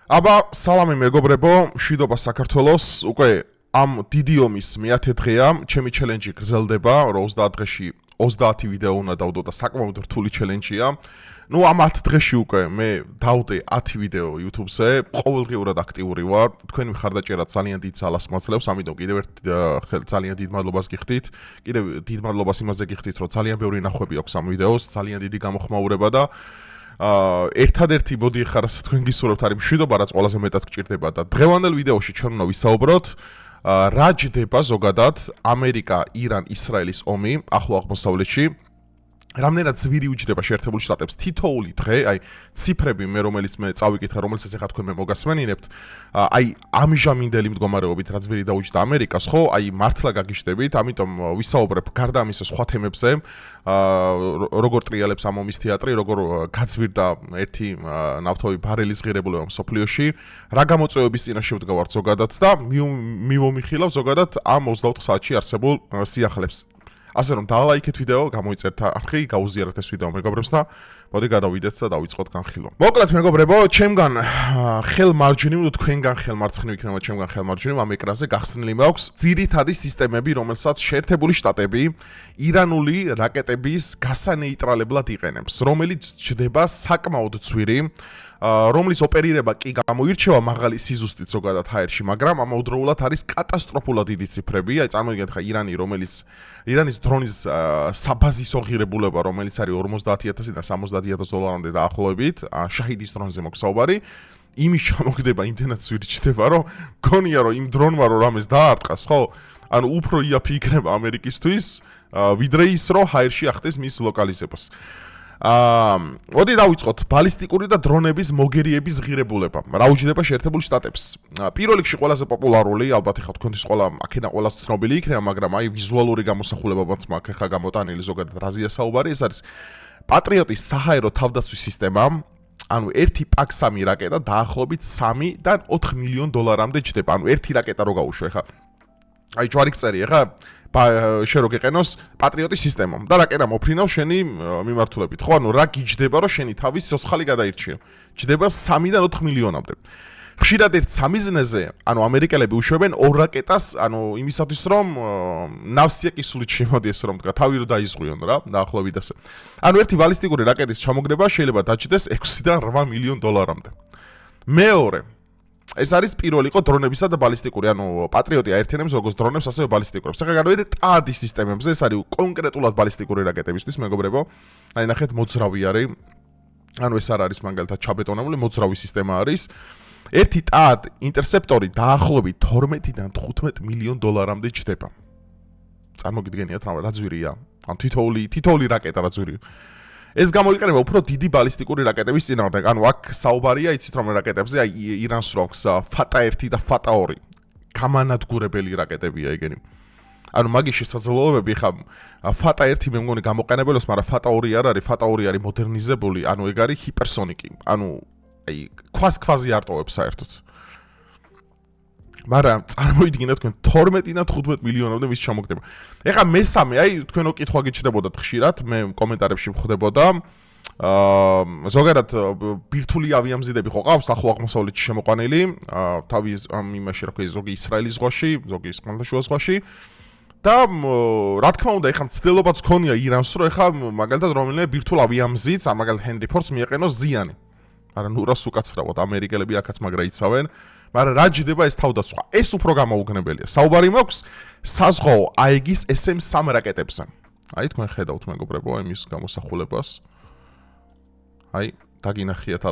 აბა, სალამი მეგობრებო, მშვიდობა საქართველოს. უკვე ამ დიდი ომის მე-10 დღეა, ჩემი ჩელენჯი გრძელდება, რომ 30 დღეში 30 ვიდეო უნდა დავდო და საკმაოდ რთული ჩელენჯია. ნუ ამ 10 დღეში უკვე მე დავდე 10 ვიდეო YouTube-ზე, ყოველდღიურად აქტიური ვარ. თქვენი მხარდაჭერა ძალიან დიდ ძალას მაძლევს, ამიტომ კიდევ ერთ ძალიან დიდ მადლობას გიხდით. კიდევ დიდ მადლობას იმაზე გიხდით, რომ ძალიან ბევრი ნახვები აქვს ამ ვიდეოს, ძალიან დიდი გამოხმაურება და ერთადერთი მოდი ხარ ასე თქვენ გისურვებთ არის მშვიდობა, რაც ყველაზე მეტად გჭირდება და დღევანდელ ვიდეოში ჩვენ უნდა ვისაუბროთ რა ჯდება ზოგადად ამერიკა, ირან, ისრაელის ომი ახლო აღმოსავლეთში. რამდენად ძვირი უჯდება შეერთებულ შტატებს თითოეული დღე, აი ციფრები მე რომელიც მე წავიკითხე, რომელსაც ახლა თქვენ მე მოგასმენინებთ, აი ამჟამინდელი მდგომარეობით რა ძვირი დაუჯდა ამერიკას, ხო? აი მართლა გაგიჟდებით, ამიტომ ვისაუბრებ გარდა ამისა სხვა თემებზე, როგორ ტრიალებს ამ ომის თეატრი, როგორ გაძვირდა ერთი ნავთობი ბარელის ღირებულება მსოფლიოში, რა გამოწვევების წინაშე ვდგავართ ზოგადად და მივომიხილავ ზოგადად ამ 24 საათში არსებულ სიახლეებს. ასე რომ დალაიქეთ ვიდეო, გამოიწერთ არხი, გაუზიარეთ ეს ვიდეო მეგობრებს და მოდი გადავიდეთ და დავიწყოთ განხილვა. მოკლედ მეგობრებო, ჩემგან ხელმარჯვნივ და თქვენგან ხელმარცხნივ იქნება ჩემგან ხელმარჯვნივ ამ ეკრანზე გახსნილი მაქვს ძირითადი სისტემები, რომელსაც შეერთებული შტატები ირანული რაკეტების გასანეიტრალებლად იყენებს, რომელიც ჯდება საკმაოდ ძვირი, რომლის ოპერირება კი გამოირჩევა მაღალი სიზუსტით ზოგადად ჰაერში, მაგრამ ამავდროულად არის კატასტროფულად დიდი ციფრები. აი წარმოგიდგენთ ხა ირანის დრონის საბაზისო ღირებულება, რომელიც არის 50000-დან 70000 დოლარამდე დაახლოებით, შაჰიდის დრონზე მოგსაუბარი, იმის ჩამოგდება იმდენად ძვირი ჯდება, რომ გონია რომ იმ დრონმა რომ რამეს დაარტყას, ხო? ანუ უფრო იაფი იქნება ამერიკისთვის, ვიდრე ის რომ ჰაერში ახდენს მის ლოკალიზებას. მოდი დავიწყოთ ბალისტიკური და დრონების მოგერიების ღირებულება. რა უჯდება შეერთებულ შტატებს? პირველ რიგში ყველაზე პოპულარული, ალბათ ახლა თქვენთვის ყველა აქედან ყველას ცნობილი იქნება, მაგრამ აი ვიზუალური გამოსახულებაც მაქვს ახლა გამოტანილი ზოგადად რაზეა საუბარი, ეს არის პატრიოტის საჰაერო თავდაცვის სისტემა, ანუ ერთი პაკ-3 რაკეტა დაახლოებით 3-დან 4 მილიონ დოლარამდე ჯდება. ანუ ერთი რაკეტა რო გაუშვა ახლა. აი ჯვარიკწერი ახლა შენ რო გეყენოს პატრიოტის სისტემა და რაკეტა მოფრინავს შენი მიმართულებით. ხო, ანუ რა გიჯდება რომ შენი თავის სოცხალი გადაირჩიო. ჯდება 3-დან 4 მილიონამდე. ხშირად ერთ სამიზნეზე, ანუ ამერიკელები უშვებენ ორ რაკეტას, ანუ იმისათვის რომ ნავსიაკისულით შემოდი ეს რომ თქვა, თავი რო დაიზღვიონ რა, დაახლოებით ასე. ანუ ერთი ბალისტიკური რაკეტის ჩამოგდება შეიძლება დაჯდეს 6-დან 8 მილიონ დოლარამდე. მეორე ეს არის პირველი იყო დრონებისა და ბალისტიკური, ანუ პატრიოტი აერთიანებს როგორც დრონებს, ასევე ბალისტიკურებს. ახლა გადავიდეთ ტადის სისტემებზე, ეს არის კონკრეტულად ბალისტიკური რაკეტებისთვის, მეგობრებო. აი ნახეთ, მოძრავი არის. ანუ ეს არ არის მაგალითად ჩაბეტონებული, მოძრავი სისტემა არის. ერთი ტად ინტერსეპტორი დაახლოებით 12-დან 15 მილიონ დოლარამდე ჯდება. წარმოგიდგენიათ რა ძვირია? ანუ თითოეული რაკეტა რა ძვირია. ეს გამოიყენება უფრო დიდი ბალისტიკური რაკეტების წინააღმდეგ. ანუ აქ საუბარია, იცით რომ რაკეტებზე, აი ირანს როქს ფატა-1 და ფატა-2 გამანადგურებელი რაკეტებია ეგენი. ანუ მაგის შესაძლებლობები ხა ფატა-1 მე მგონი გამოყენებელს, მაგრამ ფატა-2 არ არის, ფატა-2 არის მოდერნიზებული, ანუ ეგ არის ჰიპერსონიკი. ანუ აი ქვაზე არტოვებს საერთოდ. მაგრამ წარმოიდგინეთ თქვენ 12-დან 15 მილიონამდე მის ჩამოგდება. ეხლა მესამე, აი თქვენო კითხვა გიჩნდებოდა ხშირად, მე კომენტარებში მხვდებოდა. ზოგადად ბირთვული ავიამზიდები ხო ყავს ახლო აღმოსავლეთში შემოყვანილი, თავის ამ იმაში რა ქვია, ზოგი ისრაელის ზღვაში, ზოგი ხმელთაშუა ზღვაში. და რა თქმა უნდა, ეხლა მცდელობაც ქონია ირანს, რომ ეხლა მაგალითად რომელიმე ბირთვულ ავიამზიდს, ამ მაგალითად ჰენრი ფორდს მიეყენოს ზიანი. მაგრამ ნუ რას უკაცრავად ამერიკელები აქაც მაგრა იცავენ. მაგრამ რა ჯდება ეს თავდაცვა? ეს უფრო გამოუგნებელია. საუბარი მაქვს საზღვაო აეგის SM-3 რაკეტებზე. აი თქვენ ხედავთ მეგობრებო, იმის გამოსახულებას. აი, დაგინახიათ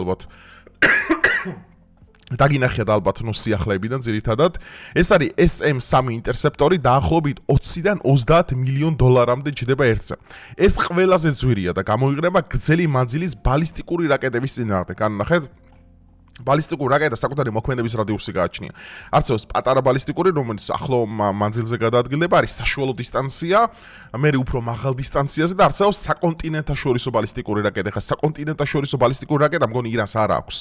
ალბათ ნუ სიახლეებიდან ძირითადად. ეს არის SM-3 ინტერსეპტორი დაახლოებით 20-დან 30 მილიონ დოლარამდე ჯდება ერთზე. ეს ყველაზე ძვირია და გამოიყენება გრძელი მანძილის ბალისტიკური რაკეტების წინააღმდეგ. ანუ ნახეთ, ბალისტიკური რაკეტა საკუთარი მოქმედების რადიუსი გააჩნია. არსებობს პატარა ბალისტიკური, რომელიც ახლო მანძილზე გადაადგილდება, არის საშუალო დისტანცია, მე უფრო მაღალ დისტანციაზე და არსებობს საკონტინენტაშორისო ბალისტიკური რაკეტა. ხა საკონტინენტაშორისო ბალისტიკური რაკეტა მგონი ირანს არ აქვს.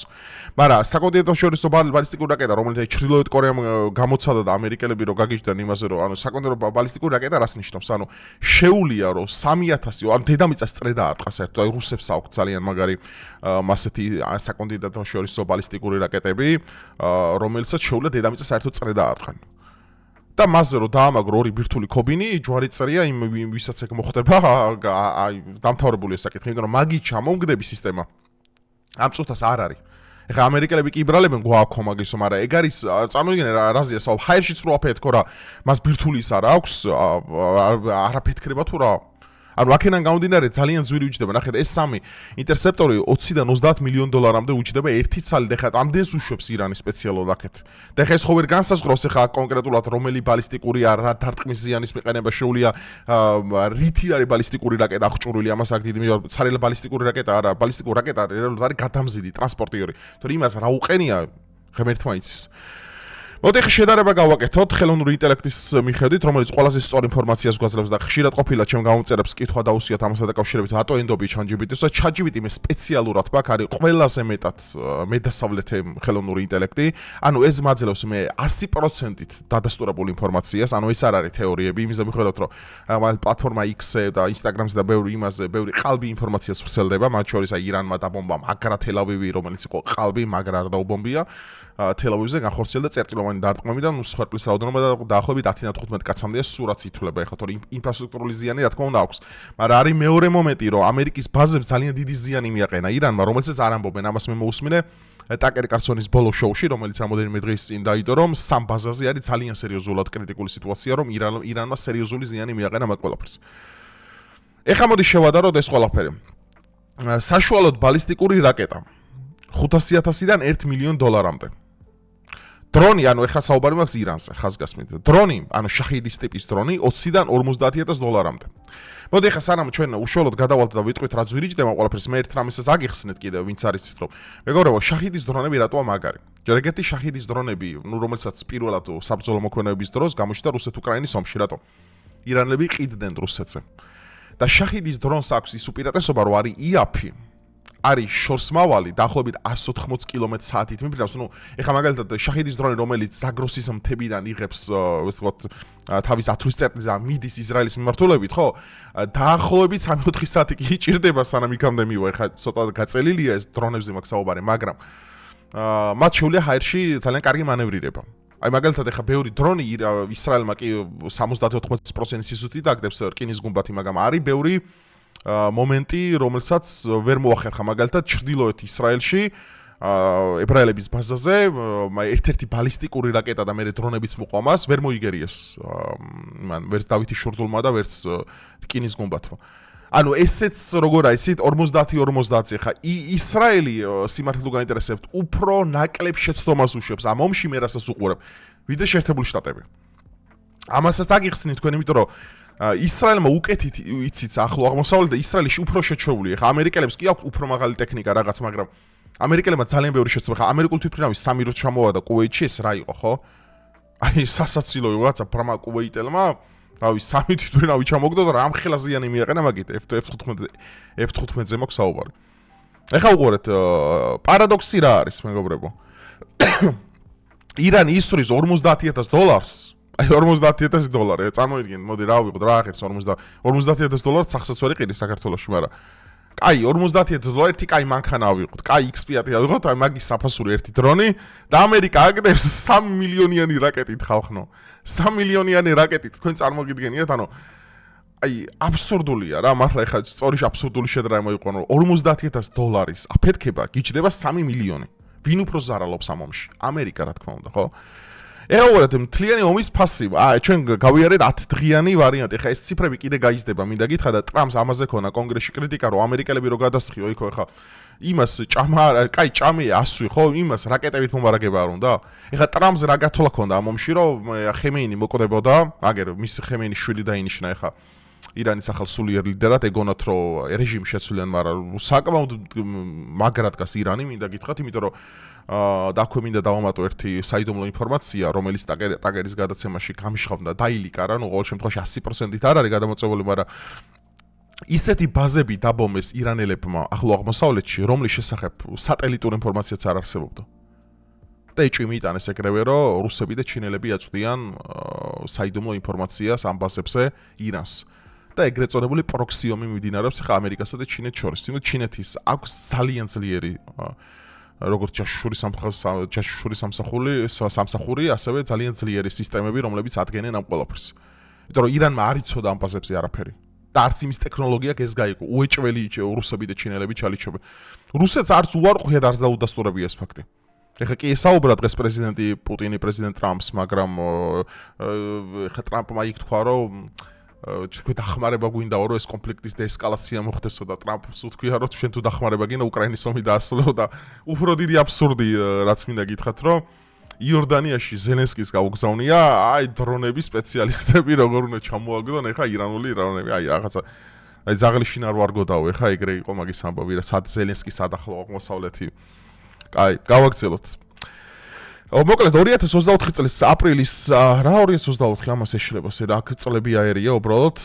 მაგრამ საკონტინენტაშორისო ბალისტიკური რაკეტა, რომელიც ჩრდილოეთ კორეამ გამოცადა და ამერიკელები რო გაგიჟდნენ იმაზე, რომ ანუ საკონტინენტო ბალისტიკური რაკეტა რას ნიშნავს? ანუ შეუულია რომ 3000, ანუ დედამიწას წრე დაარტყა საერთოდ, აი რუსებს აქვს ძალიან მაგარი ასეთი საკონტინენტაშორისო ბალისტიკური რაკეტები, რომელსაც შეუძლია დედამიწა საერთოდ წრე დაარტყან. და მასზე რომ დაამაგრო ორი ბირთვული ქობინი, ჯვარი წერია იმ ვისაც ეგ მოხდება, დამთავრებული ეს საკითხი, იმიტომ რომ მაგით ჩამომგდები სისტემა ამ წუთას არ არის. ეხლა ამერიკელები კი იბრალებენ გვააქო მაგისო, მაგრამ ეგ არის წარმოგიდგენე რაზეა საუბარი, ჰაერშიც რო აფეთქო რა, მას ბირთვulis არ აქვს, არაფეთქრება თუ რა. ანუ აქედან გამომდინარე ძალიან ძვირი უჯდება. ნახეთ, ეს სამი ინტერსეპტორი 20-დან 30 მილიონ დოლარამდე უჯდება ერთი ცალი. და ხა ამდენს უშვებს ირანი სპეციალურად აქეთ. და ხა ეს ხო ვერ განსაზღვრავს ხა კონკრეტულად რომელი ბალისტიკურია, რა დარტყმის ზიანის მიყენება შეუძლია, რითი არის ბალისტიკური რაკეტა აღჭურვილი, ამას აქ დიდი ცარიელი ბალისტიკური რაკეტა არა, ბალისტიკური რაკეტა არის გადამზიდი ტრანსპორტიორი. თორე იმას რა უყენია ღმერთმა იცის. მოდი ხე შედარება გავაკეთოთ ხელოვნური ინტელექტის მიხედვით, რომელიც ყველაზე სწორ ინფორმაციას გვაძლევს და ხშირად ყოფილად ჩემ გამომწერებს კითხვა დაუსიათ ამასთან დაკავშირებით, რატო ენდობი ChatGPT-ს? ChatGPT მე სპეციალურად მაგ არის ყველაზე მეტად მედასავლეთე ხელოვნური ინტელექტი, ანუ ეს მაძლევს მე 100%-ით დადასტურებულ ინფორმაციას, ანუ ეს არ არის თეორიები, იმის მიხედვით რომ პლატფორმა X-ზე და Instagram-ზე და ბევრი ყალბი ინფორმაციას ვრცელდება, მათ შორის აი ირანმა დაბომბა მაგრა თელ-ავივი, რომელიც იყო ყალბი, მაგრა არ დაუბომბია. თელ-ავივზე განხორციელდა წერტილოვანი დარტყმები და მსხვერპლის რაოდენობა დაახლოებით 10-15 კაცამდეა სურათს ითვლება ეხლა თორე ინფრასტრუქტურული ზიანი რა თქმა უნდა აქვს მაგრამ არის მეორე მომენტი რომ ამერიკის ბაზებს ძალიან დიდი ზიანი მიაყენა ირანმა რომელსაც არ ამბობენ ამას მე მოусმინე ტაკერ კარსონის ბოლო შოუში რომელიც რამოდენიმე დღის წინ დაიდო რომ სამ ბაზაზე არის ძალიან სერიოზულად კრიტიკული სიტუაცია რომ ირანმა სერიოზული ზიანი მიაყენა მაგ ყველაფერს ეხლა მოდი შევადაროთ ეს ყველაფერი საშუალოდ ბალისტიკური რაკეტა 500,000-დან 1 მილიონ დოლარამდე დრონი, ანუ ეხლა საუბარი მაქვს ირანზე, ხაზგასმით. დრონი, ანუ შაჰიდის ტიპის დრონი 20-დან 50,000 დოლარამდე. მოდი ეხლა სანამ ჩვენ უშუალოდ გადავალთ და ვიტყვით რა ძვირი ჯდება ყველაფერს, მე ერთ რამესაც აგიხსნით კიდევ, ვინც არის ცით რომ. მეგობრებო, შაჰიდის დრონები რატოა მაგარი? ჯერ ეგეთი შაჰიდის დრონები, რომელსაც პირველად საბრძოლო მოქმედების დროს გამოჩნდა რუსეთ-უკრაინის ომში, რატო? ირანელები ყიდნენ რუსეთზე. და შაჰიდის დრონს აქვს ის უპირატესობა, რომ არის იაფი. არის შორსმავალი დაახლოებით 180 კმ/სთ-ით მიფრინავს, ნუ ეხლა მაგალითად შაჰიდის დრონი რომელიც ზაგროსის მთებიდან იღებს ასე ვთქვათ თავის ათვლის წერტილს და მიდის ისრაელის მიმართულებით, ხო? დაახლოებით 3-4 საათი კი იჭირდება სანამ იქამდე მივა. ეხლა ცოტა გაწელილია ეს დრონებზე მაქვს საუბარი, მაგრამ მათ შეუძლია ჰაერში ძალიან კარგი მანევრირება. აი მაგალითად ეხლა ბევრი დრონი ისრაელმა კი 70-80% სიზუსტით აგდებს რკინის გუმბათი, მაგრამ არის ბევრი მომენტი, რომელსაც ვერ მოახერხა მაგალითად ჩრდილოეთ ისრაელში ებრაელების ბაზაზე ერთ-ერთი ბალისტიკური რაკეტა და მე დრონებიც მოყვამას ვერ მოიგერიეს მან ვერც დავითის შურდულმა და ვერც რკინის გუმბათმა ანუ ესეც როგორ აიცით 50-50 ხა ისრაელი სიმართლე თუ გაინტერესებთ უფრო ნაკლებ შეცდომას უშვებს ამ ომში მე რასაც უყურებ ვიდრე შეერთებული შტატები ამასაც აგიხსნით თქვენ იმიტომ რომ ისრაელმა უკეთით იცით ახლო აღმოსავლეთ და ისრაელში უფრო შეჩვეულია. ხა ამერიკელებს კი აქვს უფრო მაღალი ტექნიკა რაღაც, მაგრამ ამერიკელებმა ძალიან ბევრი შეცდომა. ხა ამერიკული თვითმფრინავის 3 როდ ჩამოვარდა კუვეითში, ეს რა იყო, ხო? აი სასაცილოა ვაცა ბრმა კუვეიტელმა, რავი, 3 თვითმფრინავი ჩამოგდო და რამხელა ზიანი მიაყენა მაგით F-15-ზე მაქვს საუბარი. ეხლა უყურეთ, პარადოქსი რა არის, მეგობრებო? ირანი ისურის $50,000 აი $50,000 წარმოიდგინეთ, მოდი რა ვიყოთ, რა ახერს $50,000 სახსაც ვერ იყიდი საქართველოში, მაგრამ კაი $50,000 ერთი კაი მანქანა ავიღოთ, კაი X5 ავიღოთ, აი მაგის საფასური ერთი დრონი და ამერიკა აგდებს 3 მილიონიანი რაკეტით ხალხნო. 3 მილიონიანი რაკეტით თქვენ წარმოგიდგენიათ, ანუ აი აბსურდულია რა, მართლა ეხლა სწორი აბსურდული შედარება მოიყვანო, $50,000 აფეთქება გიჩდება 3 მილიონი. ვინ უფრო ზარალობს ამ ომში? ამერიკა რა თქმა უნდა, ხო? ეუღალეთ მთლიანი ომის ფასი. ჩვენ გავიარეთ 10 დღიანი ვარიანტი. ხა ეს ციფრები კიდე გაიზრდება, მინდა გითხრა და ტრამპს ამაზე ქონა კონგრესში კრიტიკა, რომ ამერიკელები რო გადასწრიო იქო ხა იმას ჭამი ასვი ხო, იმას რაკეტებით მომარაგება არ უნდა? ეხა ტრამპს რა გათვლა ქონდა ამ ომში, რომ ხემეინი მოკვდებოდა, აგერ მის ხემეინის შვილი დაინიშნა ეხა ირანის ახალ სულიერ ლიდერად ეგონათ რომ რეჟიმი შეცვლიან, მაგრამ საკმაოდ მაგრად გას ირანი, მინდა გითხრათ, იმიტომ რომ დაქვე მინდა დავამატო ერთი საიდუმლო ინფორმაცია, რომელიც ტაგერის გადაცემაში გამიშხავდა და დაილიკა რა, ნუ ყოველ შემთხვევაში 100%-ით არ არის გადამოწეული, მაგრამ ისეთი ბაზები დაბომეს ირანელებმა ახლო აღმოსავლეთში, რომლის შესახებ სატელიტური ინფორმაციაც არ არსებობდა. და ეჭვი მიიტანეს ეგრევე, რომ რუსები და ჩინელები აწვდიან საიდუმლო ინფორმაციას ამ ბაზებზე ირანს. და ეგრეთ წოდებული პროქსი ომი მიმდინარეობს ხა ამერიკასა და ჩინეთს შორის. თუმცა ჩინეთის აქვს ძალიან ძლიერი როგორც ჯაშუშური სამსახური, ასევე ძალიან ძლიერი სისტემები, რომლებიც ადგენენ ამ ყველაფერს. იმიტომ რომ ირანმა არ იცოდა ამ ფაზებზე არაფერი. და არც იმის ტექნოლოგია ეს გაიგო. უეჭველი რუსები და ჩინელები ჩალიჩობენ. რუსეთს არც უარყოფია და არც დაუდასტურებია ეს ფაქტი. ეხლა კი ესაუბრა დღეს პრეზიდენტი პუტინი პრეზიდენტ ტრამპს, მაგრამ ეხლა ტრამპმა იქ თქვა რომ ჩვენ დახმარება გვინდაო რომ ეს კონფლიქტის დეესკალაცია მოხდესო და ტრამპს უთქვია რომ ჩვენ თუ დახმარება გინდა უკრაინის ომი დაასრულო და უფრო დიდი აბსურდი რაც მინდა გითხრათ რომ იორდანიაში ზელენსკის გაუგზავნია აი დრონების სპეციალისტები როგორ უნდა ჩამოაგდონ ეხლა ირანული დრონები აი რაღაცა აი ზაღლი შინარ ვარგოდაო ეხლა ეგრე იყო მაგის ამბავი რა სად ზელენსკის ადახლო აღმოსავლეთი აი გავაგრძელოთ მოკლედ 2024 წლის აპრილის რა 2024 ამას ეშლება რა აქ წლები აერია უბრალოდ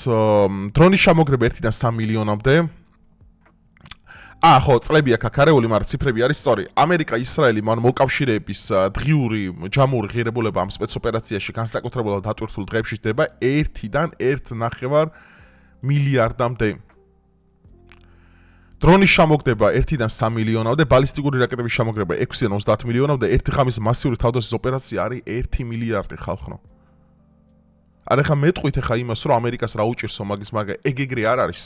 დრონის ჩამოგრება 1-დან 3 მილიონამდე ხო წლები აქ აკარეული მაგრამ ციფრები არის სწორი ამერიკა ისრაელი მან მოკავშირეების დღიური ჯამური ღირებულება ამ სპეცოპერაციაში განსაკუთრებულად დატვირთულ დღეებში ხდება 1-დან 1.5 მილიარდამდე დრონის ჩამოგდება 1-დან 3 მილიონამდე, ბალისტიკური რაკეტების ჩამოგრება 6-დან 30 მილიონამდე, ერთი ხამის მასიური თავდასხმის ოპერაცია არის 1 მილიარდი ხალხო. არა ხა მეტყვით ხა იმას, რომ ამერიკას რა უჭირსო მაგის მაგრამ ეგეგრე არ არის.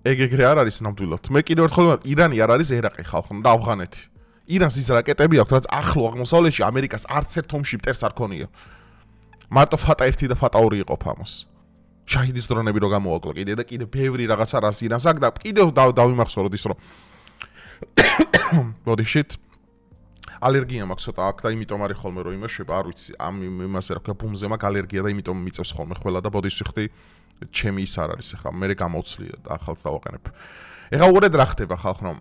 ეგეგრე არ არის ნამდვილად. მე კიდევ ერთხელ ვამბობ, ირანი არ არის ერაყი ხალხო და ავღანეთი. ირანს ის რაკეტები აქვს, რაც ახლო აღმოსავლეთში ამერიკას არც ერთ ომში მტერს არ ქონია. მარტო ფატა 1 და ფატა 2 იყოფა ამას. შაჰიდის დრონები რო გამოაკლო კიდე და კიდე ბევრი რაღაცა რას ირანს აქ და კიდევ დავიმახსოვროთ ის რომ ბოდიშით ალერგია მაქვს ცოტა აქ და იმიტომ არის ხოლმე რომ იმეშვება არ ვიცი ამ იმაზე რა ქვია ბუმზე მაქვს ალერგია და იმიტომ მიწევს ხოლმე ყველა და ბოდიშს ვიხდი ჩემი ის არ არის ახლა მე გამოვცლია და ახალს დავაყენებ ეხლა უყურეთ რა ხდება ხალხო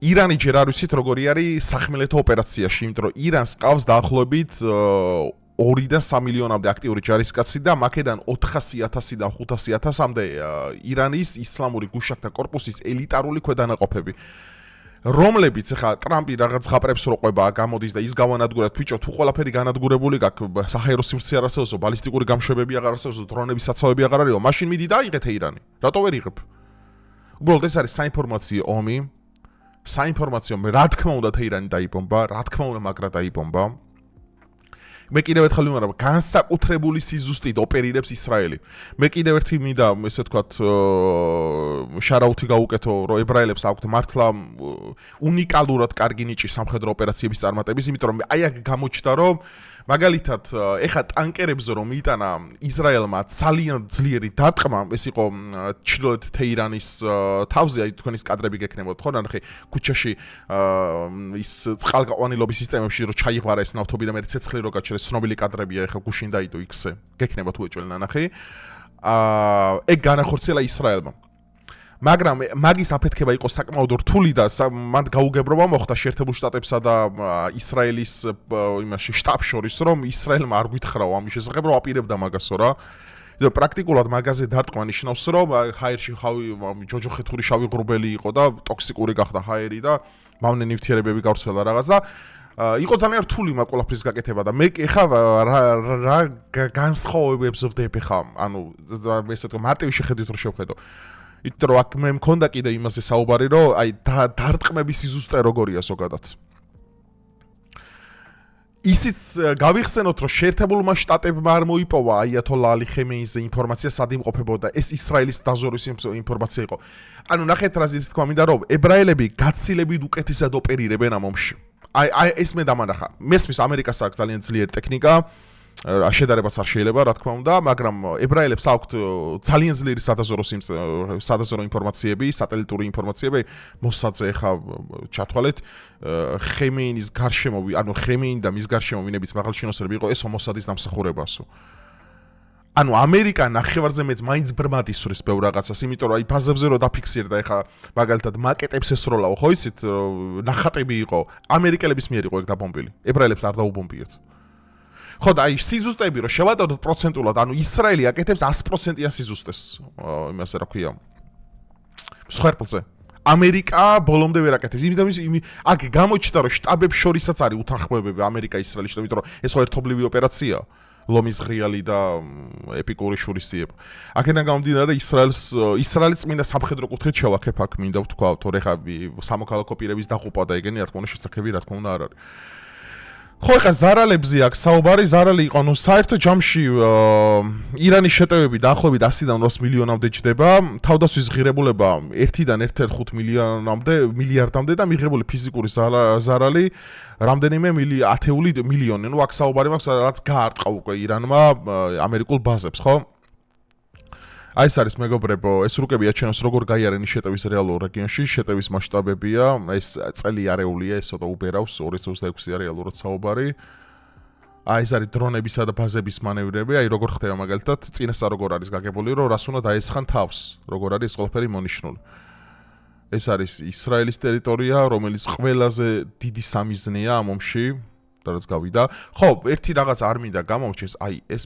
ირანი ჯერ არ ვიცით როგორი არის სახმელეთო ოპერაციაში იმიტომ რომ ირანს ყავს დაახლოებით 2-დან 3 მილიონამდე აქტიური ჯარისკაცი და მაკედან 400,000-დან 500,000-მდე ირანის ისლამური გუშაკთა კორპუსის ელიტარული ქვედანაყოფები რომლებიც ახლა ტრამპი რაღაც ხაპრებს რო ყვება გამოდის და ის გავანადგურებთ ბიჭო თუ ყველაფერი განადგურებული გაქვს საჰაერო სივრცე არ არსებობს ბალისტიკური გამშვებები აღარ არსებობს დრონების საცავები აღარ არისო მაშინ მიდი დაიღეთ ირანი რატო ვერ იღებ უბრალოდ ეს არის საინფორმაციო ომი საინფორმაციო მე რა თქმა უნდა ირანი დაიბომბა რა თქმა უნდა მაგრა დაიბომბა მე კიდევ ერთხელ ვიმარებ განსაკუთრებული სიზუსტით ოპერირებს ისრაელი. მე კიდევ ერთი მინდა ესე ვთქვათ შარაუთი გაუკეთო რომ ებრაელებს აქვთ მართლა უნიკალურად კარგი ნიჭი სამხედრო ოპერაციების წარმატების, იმიტომ რომ აი აქ გამოჩნდა რომ მაგალითად ეხა ტანკერებზე რომ იტანა ისრაელმა ძალიან ძლიერი დარტყმა ეს იყო ჩრდილოეთ თეირანის თავზე აი თქვენის კადრები გექნებოდთ ხო ნახე ქუჩაში ის წყალგაყვანილობის სისტემებში რომ ჩაიღვარა ეს ნავთობი და მე ცეცხლი რო გაჩერეს ცნობილი კადრებია ეხა გუშინ დაიდო იქზე გექნება თუ ეჭველი ნანახი ეგ განახორციელა ისრაელმა მაგრამ მაგის აფეთქება იყო საკმაოდ რთული და მან გაუგებრობა მოხდა შეერთებულ შტატებსა და ისრაელის იმაში შტაბს შორის რომ ისრაელმა არ გითხრაო ამის შესახებ რომ აპირებდა მაგასო რა და პრაქტიკულად მაგაზე დარტყმა ნიშნავს რომ ჰაერში ხავი ჯოჯოხეთური შავი ღრუბელი იყო და ტოქსიკური გახდა ჰაერი და მავნე ნივთიერებები გავრცელა რაღაც და იყო ძალიან რთული მაგ ყველაფრის გაკეთება და მე ხა რა განსხვავებებს ვდებ ხა ანუ ესე თქო მარტივი შეხედვით რო შევხედო იმიტომ რომ აქ მე მქონდა კიდე იმაზე საუბარი რომ აი დარტყმების სიზუსტე როგორია ზოგადად ისიც გავიხსენოთ რომ შეერთებულმა შტატებმა არ მოიპოვა აიათოლა ალი ხემეინიზე ინფორმაცია სად იმყოფებოდა ეს ისრაელის დაზვერვის ინფორმაცია იყო ანუ ნახეთ რა ზიც თქვა მინდა რომ ებრაელები გაცილებით უკეთესად ოპერირებენ ამ ომში აი ეს მე დამანახა მესმის ამერიკას აქვს ძალიან ძლიერი ტექნიკა შედარებაც არ შეიძლება რა თქმა უნდა მაგრამ ებრაელებს აქვთ ძალიან ძლიერი სადაზვერო ინფორმაციები სატელიტური ინფორმაციები მოსადზე ხა ჩათვალეთ ხემეინის გარშემო ანუ ხემეინი და მის გარშემო ვინებიც მაღალჩინოსნები იყო ეს მოსადის დამსახურებასო ანუ ამერიკა ნახევარზე მეც მაინც ბრმად ისვრის ბევრ რაღაცას იმიტომ რომ აი ფაზებზე რო დაფიქსირდა ეხა მაგალითად მაკეტებს ესროლაო ხო იცით ნახატები იყო ამერიკელების მიერ იყო ეგ დაბომბილი ებრაელებს არ დაუბომბიეთ ხო და აი სიზუსტეები რო შევადოთ პროცენტულად ანუ ისრაელი აკეთებს 100%-იან სიზუსტეს იმასე რა ქვია მსხვერპლზე ამერიკა ბოლომდე ვერ აკეთებს იმიტომ აქ გამოჩნდა რომ შტაბებს შორისაც არის უთანხმოებები ამერიკა ისრაელის იმიტომ რომ ეს ერთობლივი ოპერაციაა ლომის ღრიალი და ეპიკური შურისიება. აქედან გამომდინარე ისრაელის წმინდა სამხედრო კუთხით შევაქებ აქ მინდა ვთქვა, თორე ხა სამოქალაქო პირების დაყუპვა და ეგენი რა თქმა უნდა შესაძლებელი რა თქმა უნდა არ არის. ხო, ეხლა ზარალებზე აქ საუბარი, ზარალი იყო, ნუ საერთო ჯამში ირანის შეტევები დაახლოებით 100-დან 200 მილიონამდე ჯდება, თავდაცვის ღირებულება 1-დან 1.5 მილიარდამდე და მიღებული ფიზიკური ზარალი რამდენიმე ათეული მილიონი. ნუ აქ საუბარი მაქვს, რაც გაარტყა უკვე ირანმა ამერიკულ ბაზებს, ხო? აი ეს არის მეგობრებო, ეს რუკები აჩვენებს როგორ გაიარენი შეტევის რეალურ რეგიონში, შეტევის მასშტაბებია, ეს წელი არეულია, ეს ცოტა უბერავს 2026-ია რეალურად საუბარი. აი ეს არის დრონებისა და ბაზების მანევრები, აი როგორ ხდება მაგალითად, წინასწარ როგორ არის გაგებული, რომ რას უნდა დაეცხან თავს, როგორ არის ეს ყველაფერი მონიშნული. ეს არის ისრაელის ტერიტორია, რომელიც ყველაზე დიდი სამიზნეა ამ ომში. რაც გავიდა. ხო, ერთი რაღაც არ მინდა გამომჩეს, აი ეს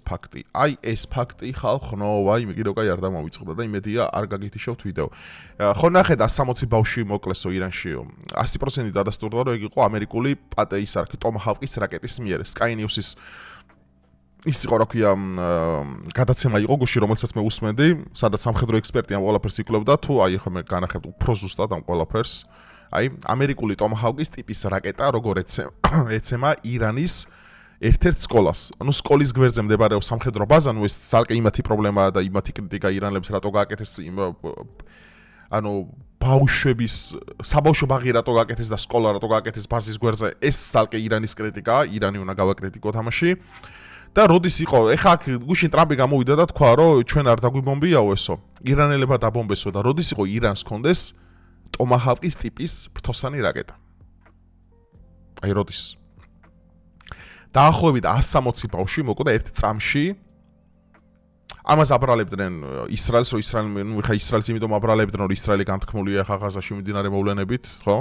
ფაქტი ხალხო, აი კიდევ კაი არ დამოვიწყდა და იმედია არ გაგითიშავთ ვიდეო. ხო ნახეთ 160 ბავშვი მოკლესო ირანში. 100% დადასტურდა რომ ეგ იყო ამერიკული ტომაჰავკის რაკეტის მიერ. Sky News-ის ის იყო რა ქვია გადაცემა იყო გუში რომელსაც მე უსმენდი, სადაც სამხედრო ექსპერტი ამ ყველაფერს იკვლევდა თუ აი ხო მე განახებთ უფრო ზუსტად ამ ყველაფერს. აი ამერიკული ტომაჰავკის ტიპის რაკეტა როგორ ეცემა ირანის ერთ-ერთ სკოლას. ანუ სკოლის გვერდზე მდებარეობს სამხედრო ბაზა, ნუ ეს ძალკე იმათი პრობლემაა და იმათი კრიტიკა ირანელებს რატო გააკეთეს ანუ ბავშვების საბავშვო ბაღი რატო გააკეთეს და სკოლა რატო გააკეთეს ბაზის გვერდზე, ეს ძალკე ირანის კრიტიკაა, ირანი უნდა გავაკრიტიკოთ ამაში. და როდის იყო, ეხა აქ გუშინ ტრამპი გამოვიდა და თქვა, რომ ჩვენ არ დაგვიბომბიაო ესო. ირანელებმა დაბომბესო და როდის იყო ირანს კონდეს ტომაჰავკის ტიპის ფრთოსანი რაკეტა. აი როდის. დაახლოებით 160 ბავშვი მოკვდა ერთ წამში. ამას აბრალებდნენ ისრაელს, რომ ისრაელს იმიტომ აბრალებდნენ, რომ ისრაელი განთქმულია ხა ღაზაში მიმდინარე მოვლენებით, ხო?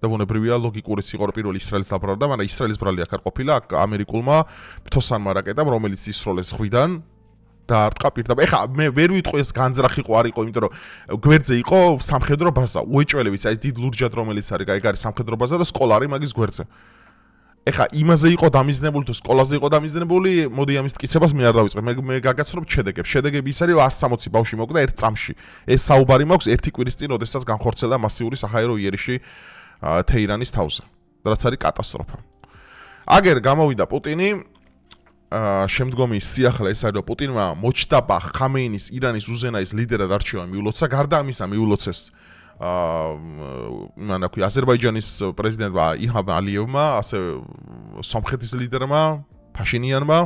და ბუნებრივია ლოგიკურიც იყო, რომ პირველ ისრაელს აბრალდა, მაგრამ ისრაელის ბრალი აქ არ ყოფილა, აქ ამერიკულმა ფრთოსანმა რაკეტამ, რომელიც ისროლეს ზღვიდან დაარტყა პირდაპირ. ეხა მე ვერ ვიტყვი ეს განძრახი იყო არ იყო, იმიტომ რომ გვერდზე იყო სამხედრო ბაზა, უეჭველებიც, აი ეს დიდ ლურჯად რომელიც არის, ეგ არის სამხედრო ბაზა და სკოლა არის მაგის გვერდზე. ეხა იმაზე იყო დამიზნებული თუ სკოლაზე იყო დამიზნებული, მოდი ამის ტკიცებას მე არ დავიწყებ. მე გაგაცნობ შედეგებს. შედეგები ის არის, რომ 160 ბავშვი მოკვდა ერთ წამში. ეს საუბარი მაქვს ერთი კვირის წინ, როდესაც განხორციელდა მასიური საჰაერო იერიში თეირანის თავზე. რაც არის კატასტროფა. აგერ გამოვიდა პუტინი შემდგომი სიახლე ეს არის, რომ პუტინმა მოჩტაბა ხამეინის ირანის უზენაის ლიდერად არჩევა მიულოცა, გარდა ამისა მიულოცეს მან აქვე აზერბაიჯანის პრეზიდენტმა იჰამ ალიევმა, ასე სომხეთის ლიდერმა ფაშინიანმა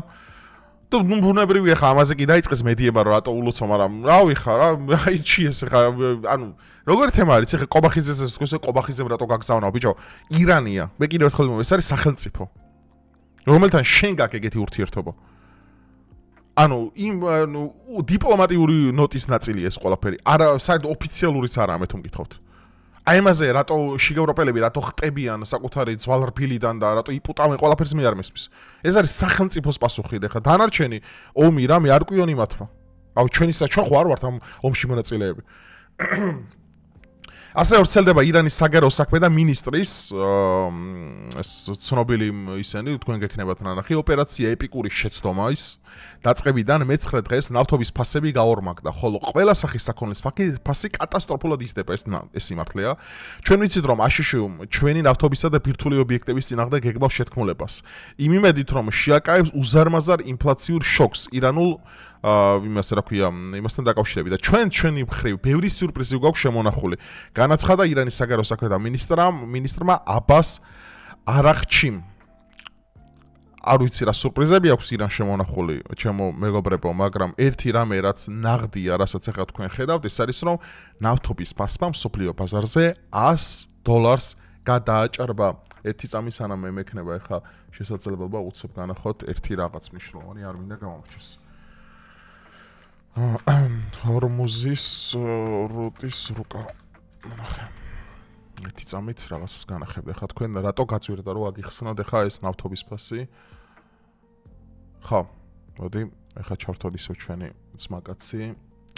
და ბუნებრივია ხა ამაზე კი დაიწყეს მედიება რომ რატო ულოცო, მაგრამ რავი ხა რა, აი ჩიეს ხა, ანუ როგორი თემა არის, ეხა ყობახიძეს თქოს ყობახიძემ რატო გაგზავნაო ბიჭო, ირანია, მე კიდევ ერთხელ მომე, ეს არის სახელმწიფო, რომელთან შენ გაქვს ეგეთი ურთიერთობა. ანუ დიპლომატიური ნოტის ნაწილია ეს ყველაფერი. არა, საერთოდ ოფიციალურიც არა, მე თუ მკითხავთ. აი ამაზე რატო შიგევროპელები რატო ხტებიან საკუთარი ძვალრბილიდან და რატო იპუტავენ ყველაფერს მე არ მესმის. ეს არის სახელმწიფოს პასუხი, ხა დანარჩენი ომი რამე არ კვიონი მათმა. აუ ჩვენ ხო არ ვართ ამ ომში მონაწილეები. ასე ვრცელდება ირანის საგარეო საქმე და მინისტრის ცნობილი ისენი თქვენ გექნებათ ნანახი ოპერაცია ეპიკური შეცდომა ის დაწყებიდან მე-9 დღეს ნავთობის ფასები გაორმაგდა, ხოლო ყველა სახის საქონლის ფასი კატასტროფულად იზრდება, ეს სიმართლეა. ჩვენ ვიცით რომ აშშ ჩვენი ნავთობისა და ბირთვული ობიექტების წინააღმდეგ გეგმავს შეთქმულებას. იმ იმედით რომ შეაკავებს უზარმაზარ ინფლაციურ შოკს ირანულ იმას რა ქვია, იმასთან დაკავშირებით და ჩვენი მხრივ ბევრი სიურპრიზი გვაქვს შემონახული. განაცხადა ირანის საგარეო საქმეთა მინისტრმა აბას არაღჩიმ. არ ვიცი რა სურპრიზები აქვს ირანს შემონახული, ჩემო მეგობრებო, მაგრამ ერთი რამე რაც ნაღდია, რასაც ახლა თქვენ ხედავთ, ეს არის რომ ნავთობის ფასმა მსოფლიო ბაზარზე $100 გადააჭარბა. ერთი წამის სანამ მე მექნება ახლა შესაძლებლობა უცებ განახოთ ერთი რაღაც მნიშვნელოვანი, არ მინდა გამომრჩეს. ჰორმუზის რუტის რუკა. ერთი წამით რაღაცას განახებდა. ხა თქვენ რატო გაწვირდა რომ აგიხსნათ ახლა ეს ნავთობის ფასი? ხო, მოდი, ახლა ჩავთვალ ისევ ჩვენი ძმაკაცი.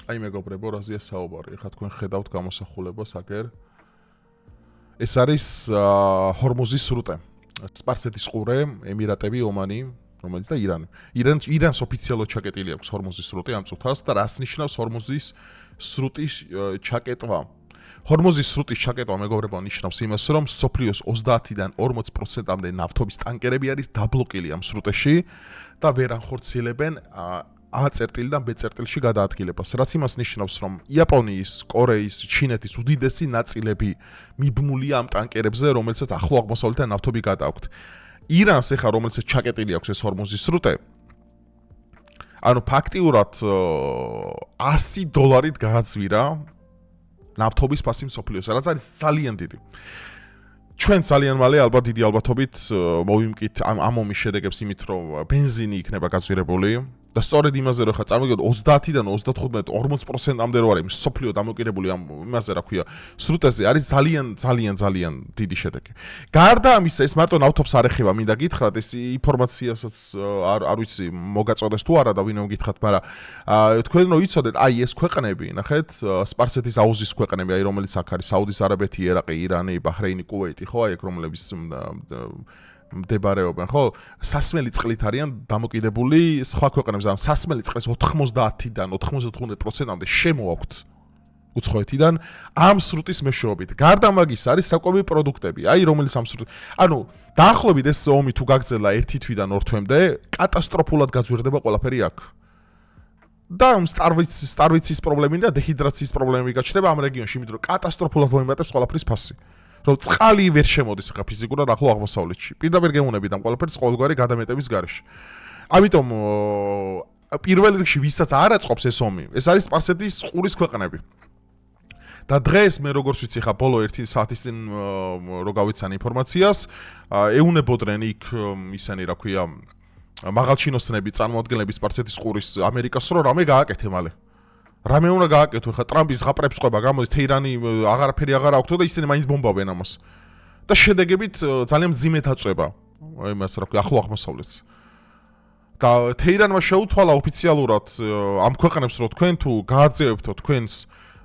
აი მეგობრებო, რაზეა საუბარი? ახლა თქვენ ხედავთ გამოსახულებას აგერ. ეს არის ჰორმუზის სრუტე. სპარსეთის ყურე, ემირატები, ომანი, რომელიც და ირანს ოფიციალურად ჩაკეტილი აქვს ჰორმუზის სრუტი ამ წუთას და რას ნიშნავს ჰორმუზის სრუტის ჩაკეტვა? ჰორმუზის სრუტის ჩაკეტვა მეგობრებო ნიშნავს იმას, რომ სოფლიოს 30-დან 40%-მდე ნავთობის ტანკერები არის დაბლოკილი ამ სრუტეში და ვერ ახორციელებენ A წერტილიდან B წერტილში გადაადგილებას. რაც იმას ნიშნავს, რომ იაპონიის, კორეის, ჩინეთის უდიდესი ნაწილები მიბმულია ამ ტანკერებზე, რომელსაც ახლო აღმოსავლეთიდან ნავთობი გადააქვთ. ირანს ეხა რომელსაც ჩაკეტილი აქვს ეს ჰორმუზის სრუტე. ანუ ფაქტიურად $100 გააძვირა ნავთობის ფასი მსოფლიოს, რაც არის ძალიან დიდი. ჩვენ ძალიან მალე ალბათ დიდი ალბათობით მოვიმკით ამ ომის შედეგებს იმით, რომ ბენზინი იქნება გაძვირებული და სწორედ იმაზე რომ ხა წარმოგიდგენთ 30-დან 35 40%-მდე რო არის მსოფლიო დამოკიდებული ამ იმაზე რა ქვია სრუტეზე არის ძალიან დიდი შედეგი. გარდა ამისა ეს მარტო ნავთობს არ ეხება, მინდა გითხრათ ეს ინფორმაციასაც არ ვიცი მოგაწოდეს თუ არა და ვინმე გითხრათ, მაგრამ თქვენ რომ იცოდეთ, აი ეს ქვეყნები, ნახეთ, სპარსეთის აუზის ქვეყნები, აი რომელიც აქ არის საუდის არაბეთი, ერაყი, ირანი, ბაჰრეინი, კუვეიტი, ხო, აი ეგ რომლების მდებარეობენ, ხო? სასმელი წყლით არიან დამოკიდებული სხვა ქვეყნებზე. ამ სასმელი წყლის 90-დან 95%-მდე შემოაქვთ უცხოეთიდან ამ სრუტის მეშვეობით. გარდა მაგის არის საკვები პროდუქტები, აი რომელიც ამ სრუტ. ანუ დაახლოებით ეს ომი თუ გაგრძელა 1 თვიდან 2 თვემდე, კატასტროფულად გაძვირდება ყველაფერი აქ. და სტარვიცის პრობლემები და დეჰიდრაციის პრობლემები გაჩნდება ამ რეგიონში, იმიტომ რომ კატასტროფულად მოიმატებს ყველაფრის ფასი. რომ წყალი ვერ შემოდის ხა ფიზიკურად ახლო აღმოსავლეთში. პირდაპირ გემოვნებით ამ ყველაფერს ყოველგვარი გადამეტების გარეშე. ამიტომ პირველ რიგში ვისაც არ აწყობს ეს ომი, ეს არის სპარსეთის ყურის ქვეყნები. და დღეს მე როგორც ვიცი ხა ბოლო 1 საათის წინ რო გავიცანი ინფორმაციას, ეუნებოდნენ იქ ისანი რა ქვია მაღალჩინოსნები წარმოადგენლები სპარსეთის ყურის ამერიკას რო რამე გააკეთე მალე. რამე უნდა გააკეთო ხა ტრამპის ზღაპრებს ყובה გამოდის თეირანი აღარაფერი აღარ აქვს და ისინი მაინც ბომბავენ ამას. და შედეგებით ძალიან მძიმედ აწובה იმას რა ქვია ახლო აღმოსავლეთს. და თეირანმა შეუთვალა ოფიციალურად ამ ქვეყნებს რომ თქვენ თუ გააძევებთო თქვენს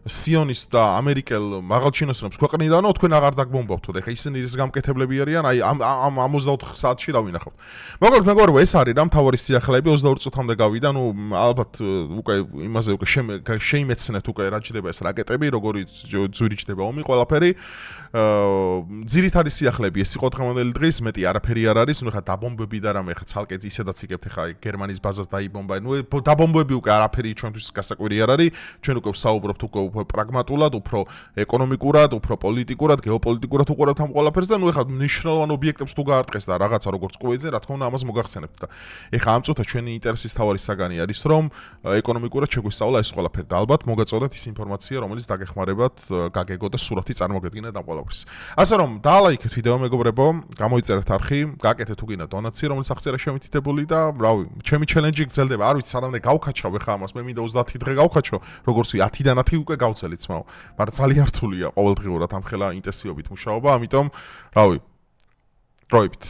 სიონის და ამერიკელ მაღალჩინოსნებს ქვეყნიდანო თქვენ აღარ დაგბომბავთო და ეხა ისინი ის გამკეთებლები არიან აი ამ 24 საათში რა ვინახავ. მეგობრებო ეს არის რა მთავარი სიახლეები 22 წუთამდე გავიდა, ნუ ალბათ უკვე იმაზე უკვე შეიმეცნეთ უკვე რა ჯდება ეს რაკეტები, როგორი ძვირიჭდება ომი ყველაფერი. ძირითადი სიახლეები ეს იყო დღევანდელი დღის, მეტი არაფერი არ არის, ნუ ეხა დაბომბები და რამე ეხა ცალკე ისედაც იგებთ ეხა გერმანიის ბაზას დაიბომბა, ნუ დაბომბები უკვე არაფერი ჩვენთვის გასაკვირი არ არის, ჩვენ უკვე ვსაუბრობთ უკვე პრაგმატულად, უფრო ეკონომიკურად, უფრო პოლიტიკურად, გეოპოლიტიკურად უყურებთ ამ ყველაფერს და ნუ ეხლა მნიშვნელოვან ობიექტებს თუ გაარტყეს და რაღაცა როგორც კუვეიტზე, რა თქმა უნდა ამას მოგახსენებთ და ეხლა ამ წუთას ჩვენი ინტერესის თავარი საგანი არის, რომ ეკონომიკურად შეგვისწავლა ეს ყველაფერი და ალბათ მოგაწოდეთ ის ინფორმაცია, რომელიც დაგეხმარებათ, გაგეგო და სურათი წარმოგედგინეთ ამ ყველაფერს. ასე რომ დაალაიქეთ ვიდეო მეგობრებო, გამოიწერეთ არხი, გააკეთეთ თუ გინდა დონაცია, რომელიც აღწერა შემითითებული და რავი, ჩემი ჩელენჯი გრძელდება, არ ვიცი სადამდე გავქაჩავ ეხლა ამას, მე მინდა 30 დღე გავქაჩო, როგორც ვი 10-დან 10 უკვე გავცელით ძმაო, მაგრამ ძალიან რთულია ყოველდღიურად ამ ხელა ინტენსივობით მუშაობა, ამიტომ რავი, დროებით